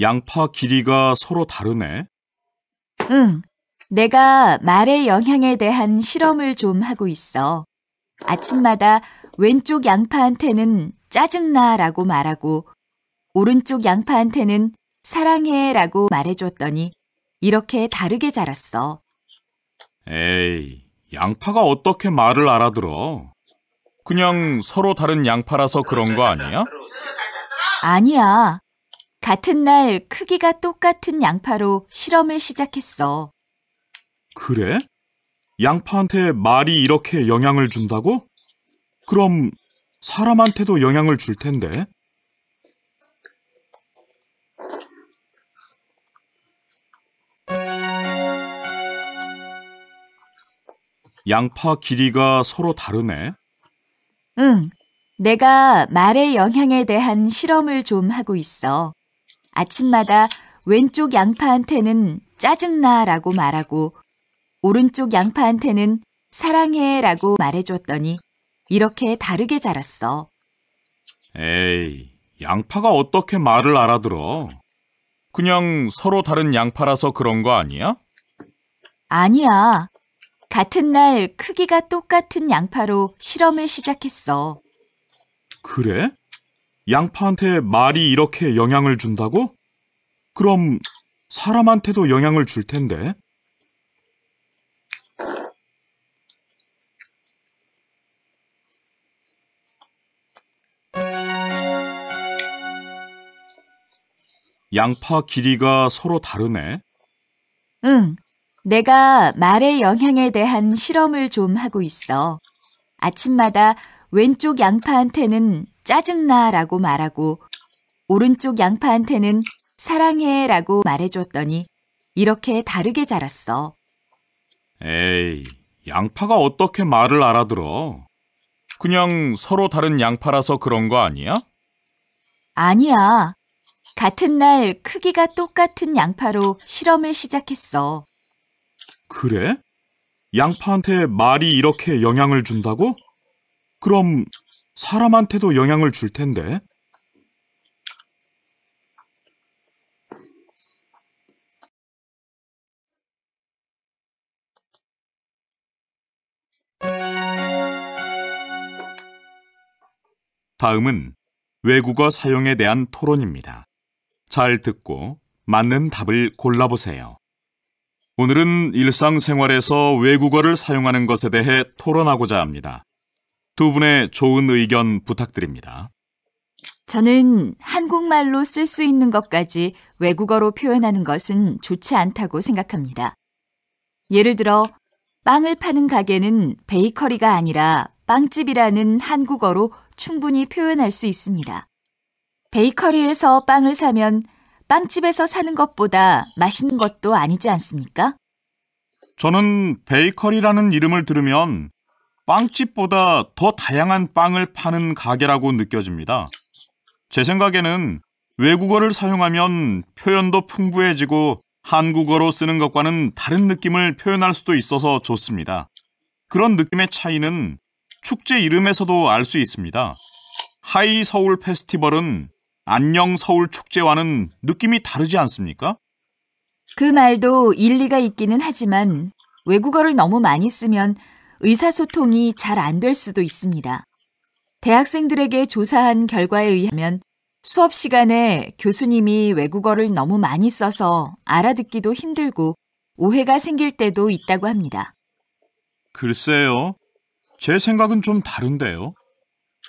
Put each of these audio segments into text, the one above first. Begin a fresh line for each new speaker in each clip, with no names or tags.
양파 길이가 서로 다르네.
응, 내가 말의 영향에 대한 실험을 좀 하고 있어. 아침마다 왼쪽 양파한테는 짜증나라고 말하고 오른쪽 양파한테는 사랑해라고 말해줬더니 이렇게 다르게 자랐어.
에이, 양파가 어떻게 말을 알아들어? 그냥 서로 다른 양파라서 그런 거 아니야?
아니야. 같은 날 크기가 똑같은 양파로 실험을 시작했어.
그래? 양파한테 말이 이렇게 영향을 준다고? 그럼 사람한테도 영향을 줄 텐데. 양파 길이가 서로 다르네.
응, 내가 말의 영향에 대한 실험을 좀 하고 있어. 아침마다 왼쪽 양파한테는 짜증나라고 말하고 오른쪽 양파한테는 사랑해라고 말해줬더니 이렇게 다르게 자랐어.
에이, 양파가 어떻게 말을 알아들어? 그냥 서로 다른 양파라서 그런 거 아니야?
아니야. 같은 날 크기가 똑같은 양파로 실험을 시작했어.
그래? 양파한테 말이 이렇게 영향을 준다고? 그럼 사람한테도 영향을 줄 텐데. 양파 길이가 서로 다르네.
응, 내가 말의 영향에 대한 실험을 좀 하고 있어. 아침마다 왼쪽 양파한테는 짜증나라고 말하고 오른쪽 양파한테는 사랑해라고 말해줬더니 이렇게 다르게 자랐어.
에이, 양파가 어떻게 말을 알아들어? 그냥 서로 다른 양파라서 그런 거 아니야?
아니야. 같은 날 크기가 똑같은 양파로 실험을 시작했어.
그래? 양파한테 말이 이렇게 영향을 준다고? 그럼 사람한테도 영향을 줄 텐데. 다음은 외국어 사용에 대한 토론입니다. 잘 듣고 맞는 답을 골라보세요. 오늘은 일상생활에서 외국어를 사용하는 것에 대해 토론하고자 합니다. 두 분의 좋은 의견 부탁드립니다.
저는 한국말로 쓸 수 있는 것까지 외국어로 표현하는 것은 좋지 않다고 생각합니다. 예를 들어, 빵을 파는 가게는 베이커리가 아니라 빵집이라는 한국어로 충분히 표현할 수 있습니다. 베이커리에서 빵을 사면 빵집에서 사는 것보다 맛있는 것도 아니지 않습니까?
저는 베이커리라는 이름을 들으면 빵집보다 더 다양한 빵을 파는 가게라고 느껴집니다. 제 생각에는 외국어를 사용하면 표현도 풍부해지고 한국어로 쓰는 것과는 다른 느낌을 표현할 수도 있어서 좋습니다. 그런 느낌의 차이는 축제 이름에서도 알 수 있습니다. 하이 서울 페스티벌은 안녕 서울 축제와는 느낌이 다르지 않습니까?
그 말도 일리가 있기는 하지만 외국어를 너무 많이 쓰면 의사소통이 잘 안 될 수도 있습니다. 대학생들에게 조사한 결과에 의하면 수업 시간에 교수님이 외국어를 너무 많이 써서 알아듣기도 힘들고 오해가 생길 때도 있다고 합니다.
글쎄요. 제 생각은 좀 다른데요.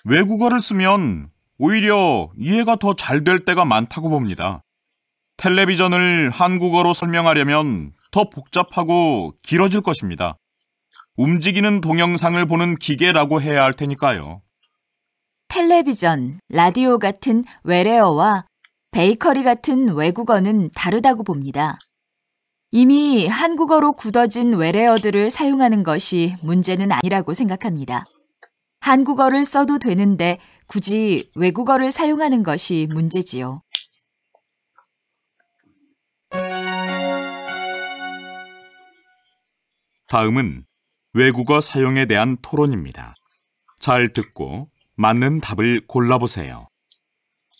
외국어를 쓰면 오히려 이해가 더 잘 될 때가 많다고 봅니다. 텔레비전을 한국어로 설명하려면 더 복잡하고 길어질 것입니다. 움직이는 동영상을 보는 기계라고 해야 할 테니까요.
텔레비전, 라디오 같은 외래어와 베이커리 같은 외국어는 다르다고 봅니다. 이미 한국어로 굳어진 외래어들을 사용하는 것이 문제는 아니라고 생각합니다. 한국어를 써도 되는데 굳이 외국어를 사용하는 것이 문제지요.
다음은 외국어 사용에 대한 토론입니다. 잘 듣고 맞는 답을 골라보세요.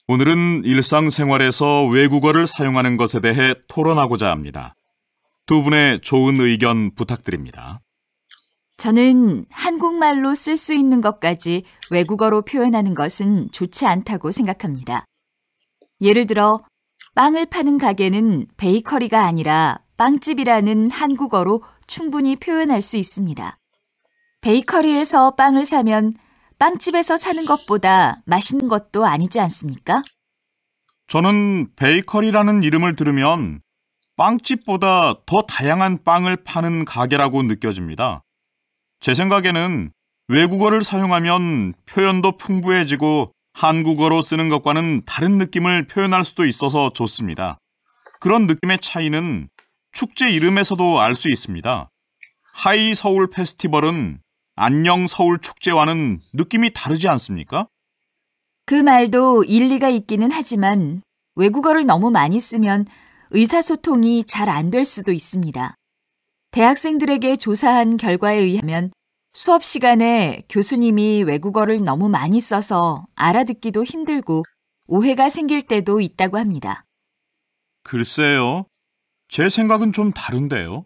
오늘은 일상생활에서 외국어를 사용하는 것에 대해 토론하고자 합니다. 두 분의 좋은 의견 부탁드립니다.
저는 한국말로 쓸 수 있는 것까지 외국어로 표현하는 것은 좋지 않다고 생각합니다. 예를 들어, 빵을 파는 가게는 베이커리가 아니라 빵집이라는 한국어로 충분히 표현할 수 있습니다. 베이커리에서 빵을 사면 빵집에서 사는 것보다 맛있는 것도 아니지 않습니까?
저는 베이커리라는 이름을 들으면 빵집보다 더 다양한 빵을 파는 가게라고 느껴집니다. 제 생각에는 외국어를 사용하면 표현도 풍부해지고 한국어로 쓰는 것과는 다른 느낌을 표현할 수도 있어서 좋습니다. 그런 느낌의 차이는 축제 이름에서도 알 수 있습니다. 하이 서울 페스티벌은 안녕 서울 축제와는 느낌이 다르지 않습니까?
그 말도 일리가 있기는 하지만 외국어를 너무 많이 쓰면 의사소통이 잘 안 될 수도 있습니다. 대학생들에게 조사한 결과에 의하면 수업 시간에 교수님이 외국어를 너무 많이 써서 알아듣기도 힘들고 오해가 생길 때도 있다고 합니다.
글쎄요. 제 생각은 좀 다른데요.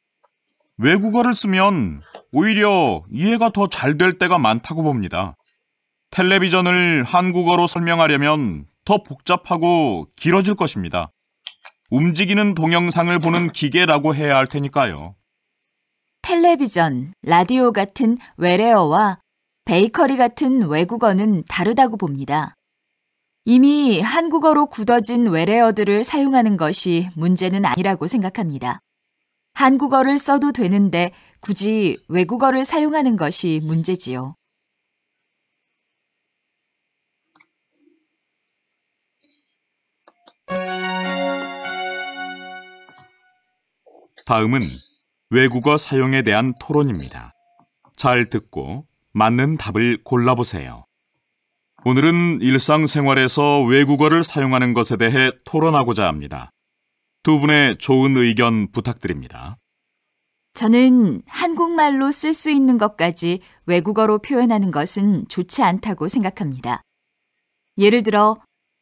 외국어를 쓰면 오히려 이해가 더 잘 될 때가 많다고 봅니다. 텔레비전을 한국어로 설명하려면 더 복잡하고 길어질 것입니다. 움직이는 동영상을 보는 기계라고 해야 할 테니까요.
텔레비전, 라디오 같은 외래어와 베이커리 같은 외국어는 다르다고 봅니다. 이미 한국어로 굳어진 외래어들을 사용하는 것이 문제는 아니라고 생각합니다. 한국어를 써도 되는데 굳이 외국어를 사용하는 것이 문제지요.
다음은 외국어 사용에 대한 토론입니다. 잘 듣고 맞는 답을 골라보세요. 오늘은 일상생활에서 외국어를 사용하는 것에 대해 토론하고자 합니다. 두 분의 좋은 의견 부탁드립니다.
저는 한국말로 쓸 수 있는 것까지 외국어로 표현하는 것은 좋지 않다고 생각합니다. 예를 들어,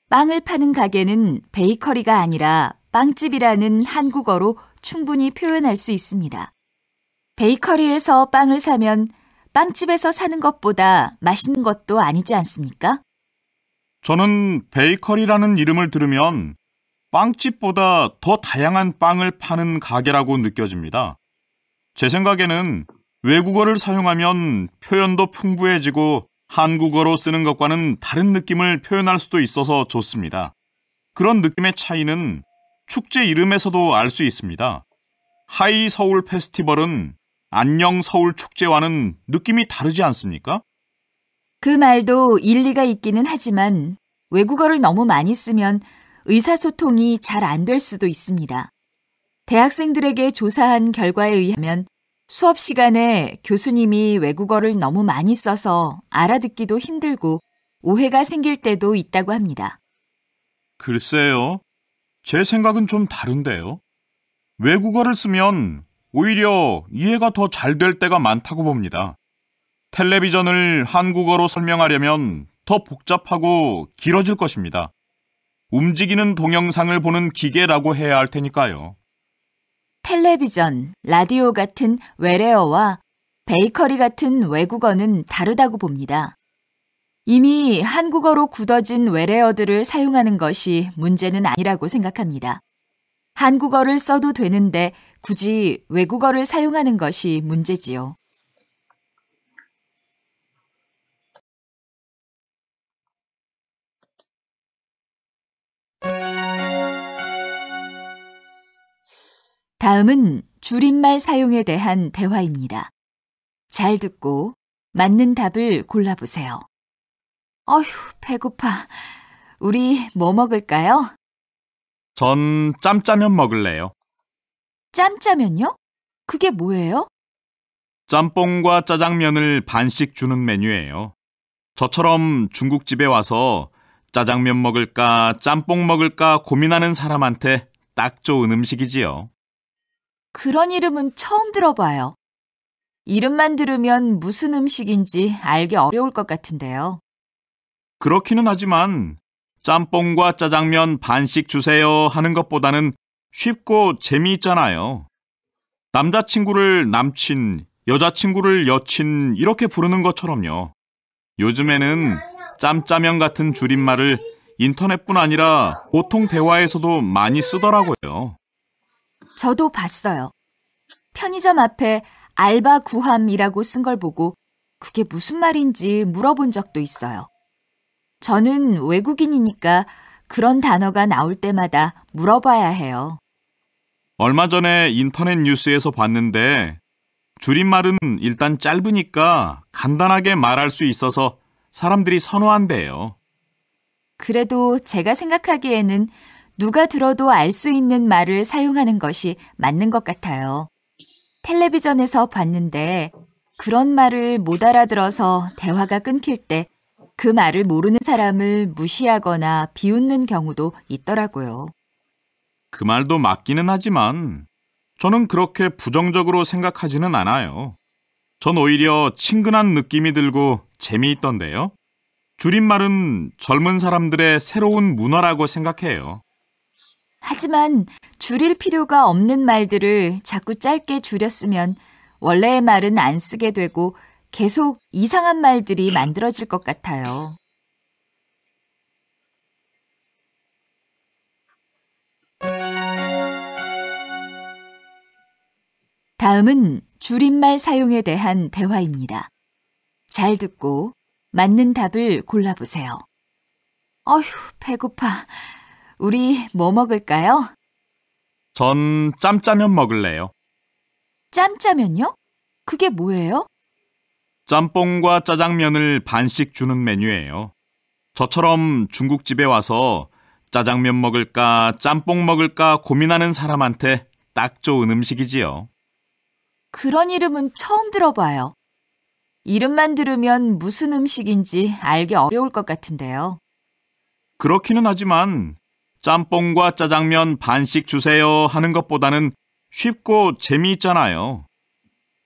빵을 파는 가게는 베이커리가 아니라 빵집이라는 한국어로 충분히 표현할 수 있습니다. 베이커리에서 빵을 사면 빵집에서 사는 것보다 맛있는 것도 아니지 않습니까?
저는 베이커리라는 이름을 들으면 빵집보다 더 다양한 빵을 파는 가게라고 느껴집니다. 제 생각에는 외국어를 사용하면 표현도 풍부해지고 한국어로 쓰는 것과는 다른 느낌을 표현할 수도 있어서 좋습니다. 그런 느낌의 차이는 축제 이름에서도 알 수 있습니다. 하이 서울 페스티벌은 안녕 서울 축제와는 느낌이 다르지 않습니까?
그 말도 일리가 있기는 하지만 외국어를 너무 많이 쓰면 의사소통이 잘 안 될 수도 있습니다. 대학생들에게 조사한 결과에 의하면 수업 시간에 교수님이 외국어를 너무 많이 써서 알아듣기도 힘들고 오해가 생길 때도 있다고 합니다.
글쎄요. 제 생각은 좀 다른데요. 외국어를 쓰면 오히려 이해가 더 잘 될 때가 많다고 봅니다. 텔레비전을 한국어로 설명하려면 더 복잡하고 길어질 것입니다. 움직이는 동영상을 보는 기계라고 해야 할 테니까요.
텔레비전, 라디오 같은 외래어와 베이커리 같은 외국어는 다르다고 봅니다. 이미 한국어로 굳어진 외래어들을 사용하는 것이 문제는 아니라고 생각합니다. 한국어를 써도 되는데 굳이 외국어를 사용하는 것이 문제지요. 다음은 줄임말 사용에 대한 대화입니다. 잘 듣고 맞는 답을 골라보세요. 어휴, 배고파. 우리 뭐 먹을까요?
전 짬짜면 먹을래요.
짬짜면요? 그게 뭐예요?
짬뽕과 짜장면을 반씩 주는 메뉴예요. 저처럼 중국집에 와서 짜장면 먹을까, 짬뽕 먹을까 고민하는 사람한테 딱 좋은 음식이지요.
그런 이름은 처음 들어봐요. 이름만 들으면 무슨 음식인지 알기 어려울 것 같은데요.
그렇기는 하지만 짬뽕과 짜장면 반씩 주세요 하는 것보다는 쉽고 재미있잖아요. 남자친구를 남친, 여자친구를 여친 이렇게 부르는 것처럼요. 요즘에는 짬짜면 같은 줄임말을 인터넷뿐 아니라 보통 대화에서도 많이 쓰더라고요.
저도 봤어요. 편의점 앞에 알바 구함이라고 쓴 걸 보고 그게 무슨 말인지 물어본 적도 있어요. 저는 외국인이니까 그런 단어가 나올 때마다 물어봐야 해요.
얼마 전에 인터넷 뉴스에서 봤는데 줄임말은 일단 짧으니까 간단하게 말할 수 있어서 사람들이 선호한대요.
그래도 제가 생각하기에는 누가 들어도 알 수 있는 말을 사용하는 것이 맞는 것 같아요. 텔레비전에서 봤는데 그런 말을 못 알아들어서 대화가 끊길 때 그 말을 모르는 사람을 무시하거나 비웃는 경우도 있더라고요.
그 말도 맞기는 하지만 저는 그렇게 부정적으로 생각하지는 않아요. 전 오히려 친근한 느낌이 들고 재미있던데요. 줄임말은 젊은 사람들의 새로운 문화라고 생각해요.
하지만 줄일 필요가 없는 말들을 자꾸 짧게 줄였으면 원래의 말은 안 쓰게 되고 계속 이상한 말들이 만들어질 것 같아요. 다음은 줄임말 사용에 대한 대화입니다. 잘 듣고 맞는 답을 골라보세요. 어휴, 배고파. 우리 뭐 먹을까요?
전 짬짜면 먹을래요.
짬짜면요? 그게 뭐예요?
짬뽕과 짜장면을 반씩 주는 메뉴예요. 저처럼 중국집에 와서 짜장면 먹을까, 짬뽕 먹을까 고민하는 사람한테 딱 좋은 음식이지요.
그런 이름은 처음 들어봐요. 이름만 들으면 무슨 음식인지 알기 어려울 것 같은데요.
그렇기는 하지만 짬뽕과 짜장면 반씩 주세요 하는 것보다는 쉽고 재미있잖아요.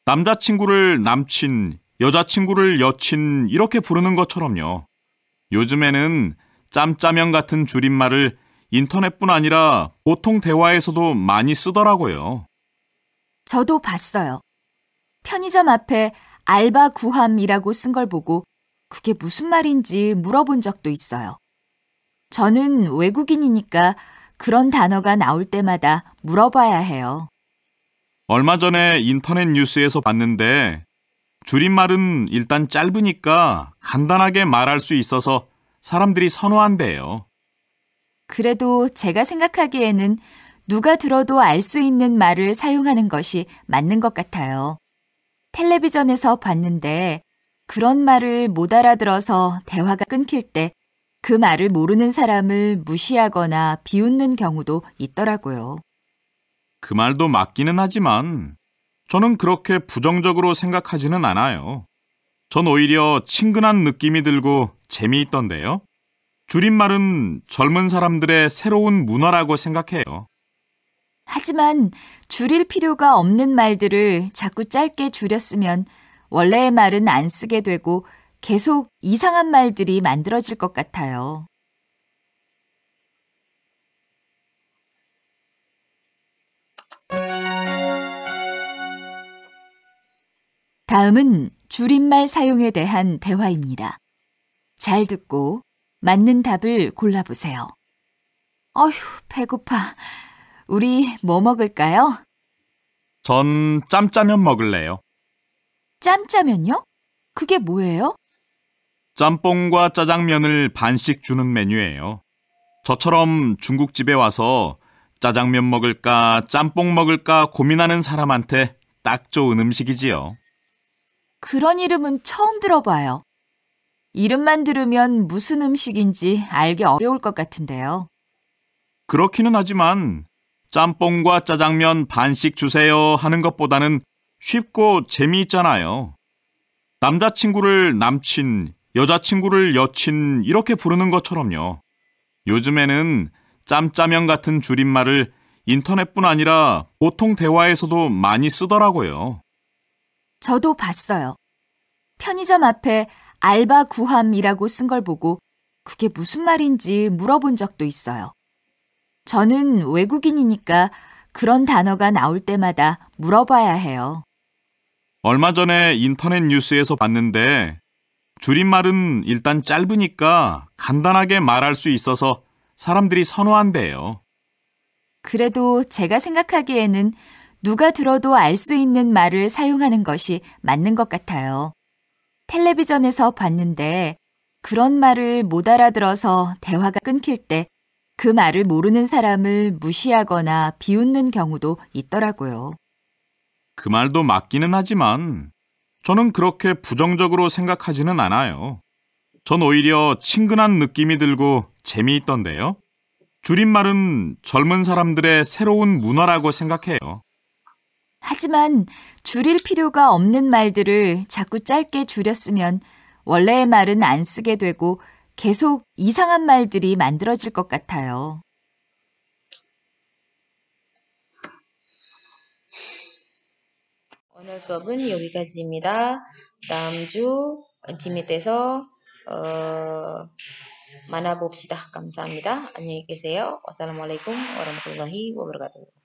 남자친구를 남친, 여자친구를 여친 이렇게 부르는 것처럼요. 요즘에는 짬짜면 같은 줄임말을 인터넷뿐 아니라 보통 대화에서도 많이 쓰더라고요.
저도 봤어요. 편의점 앞에 알바 구함이라고 쓴 걸 보고 그게 무슨 말인지 물어본 적도 있어요. 저는 외국인이니까 그런 단어가 나올 때마다 물어봐야 해요.
얼마 전에 인터넷 뉴스에서 봤는데 줄임말은 일단 짧으니까 간단하게 말할 수 있어서 사람들이 선호한대요.
그래도 제가 생각하기에는 누가 들어도 알 수 있는 말을 사용하는 것이 맞는 것 같아요. 텔레비전에서 봤는데 그런 말을 못 알아들어서 대화가 끊길 때 그 말을 모르는 사람을 무시하거나 비웃는 경우도 있더라고요.
그 말도 맞기는 하지만 저는 그렇게 부정적으로 생각하지는 않아요. 전 오히려 친근한 느낌이 들고 재미있던데요. 줄임말은 젊은 사람들의 새로운 문화라고 생각해요.
하지만 줄일 필요가 없는 말들을 자꾸 짧게 줄였으면 원래의 말은 안 쓰게 되고 계속 이상한 말들이 만들어질 것 같아요. 다음은 줄임말 사용에 대한 대화입니다. 잘 듣고 맞는 답을 골라보세요. 어휴, 배고파. 우리 뭐 먹을까요?
전 짬짜면 먹을래요.
짬짜면요? 그게 뭐예요?
짬뽕과 짜장면을 반씩 주는 메뉴예요. 저처럼 중국집에 와서 짜장면 먹을까, 짬뽕 먹을까 고민하는 사람한테 딱 좋은 음식이지요.
그런 이름은 처음 들어봐요. 이름만 들으면 무슨 음식인지 알기 어려울 것 같은데요.
그렇기는 하지만 짬뽕과 짜장면 반씩 주세요 하는 것보다는 쉽고 재미있잖아요. 남자친구를 남친, 여자친구를 여친 이렇게 부르는 것처럼요. 요즘에는 짬짜면 같은 줄임말을 인터넷뿐 아니라 보통 대화에서도 많이 쓰더라고요.
저도 봤어요. 편의점 앞에 알바 구함이라고 쓴 걸 보고 그게 무슨 말인지 물어본 적도 있어요. 저는 외국인이니까 그런 단어가 나올 때마다 물어봐야 해요.
얼마 전에 인터넷 뉴스에서 봤는데 줄임말은 일단 짧으니까 간단하게 말할 수 있어서 사람들이 선호한대요.
그래도 제가 생각하기에는 누가 들어도 알 수 있는 말을 사용하는 것이 맞는 것 같아요. 텔레비전에서 봤는데 그런 말을 못 알아들어서 대화가 끊길 때 그 말을 모르는 사람을 무시하거나 비웃는 경우도 있더라고요.
그 말도 맞기는 하지만 저는 그렇게 부정적으로 생각하지는 않아요. 전 오히려 친근한 느낌이 들고 재미있던데요. 줄임말은 젊은 사람들의 새로운 문화라고 생각해요.
하지만 줄일 필요가 없는 말들을 자꾸 짧게 줄였으면 원래의 말은 안 쓰게 되고 계속 이상한 말들이 만들어질 것 같아요.
오늘 수업은 여기까지입니다. 다음 주 Gmeet에서 만나봅시다. 감사합니다. 안녕히 계세요. wassalamualaikum warahmatullahi wabarakatuh.